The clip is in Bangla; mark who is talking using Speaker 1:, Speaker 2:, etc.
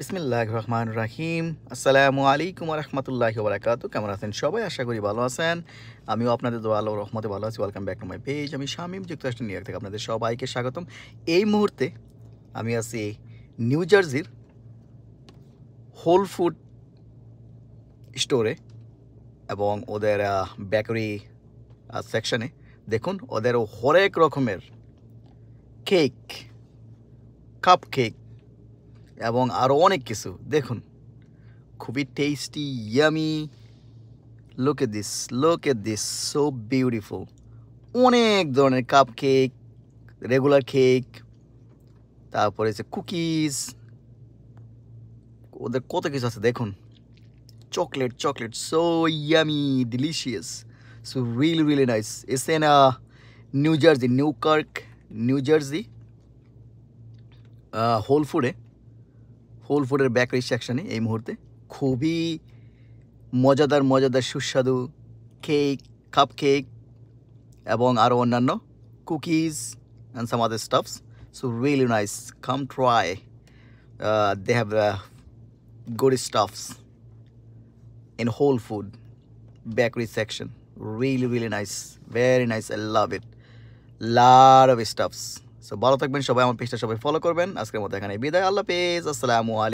Speaker 1: বিসমিল্লাহির রহমানির রহিম। আসসালামু আলাইকুম ওয়া রাহমাতুল্লাহি ওয়া বারাকাতুহু। কেমন আছেন সবাই? আশা করি ভালো আছেন। আমিও আপনাদের দোয়া আল্লাহর রহমতে ভালো আছি। Welcome back to my page. আমি শামীম, যুক্তরাষ্ট্র নিউ ইয়র্ক থেকে আপনাদের সবাইকে স্বাগতম। এই মুহূর্তে আমি আছি নিউ জার্সির হোল ফুড স্টোরে এবং ওদের বেকারি সেকশনে। দেখুন ওদের হরেক রকমের কেক, কাপ কেক এবং আরও অনেক কিছু। দেখুন খুবই tasty, yummy. look at this, so beautiful. অনেক ধরনের কাপ কেক, রেগুলার কেক, তারপরে হচ্ছে কুকিজ, ওদের কত কিছু আছে দেখুন। Chocolate, so yummy, delicious, so really nice. It's in New Jersey, Newkirk, New Jersey, whole ফুডের বেকারি সেকশনে এই মুহূর্তে খুবই মজাদার সুস্বাদু কেক, কাপ কেক এবং আরও অন্যান্য cookies and some other stuffs. So really nice. Come try. They have good stuffs in whole food bakery section. Really nice. Very nice. I love it. Lot of stuffs. So ভালো থাকবেন সবাই, আমার পেজটা সবাই ফলো করবেন। আজকের মতো এখানে বিদায়। আল্লাহ হাফেজ। আসসালামু আলাইকুম।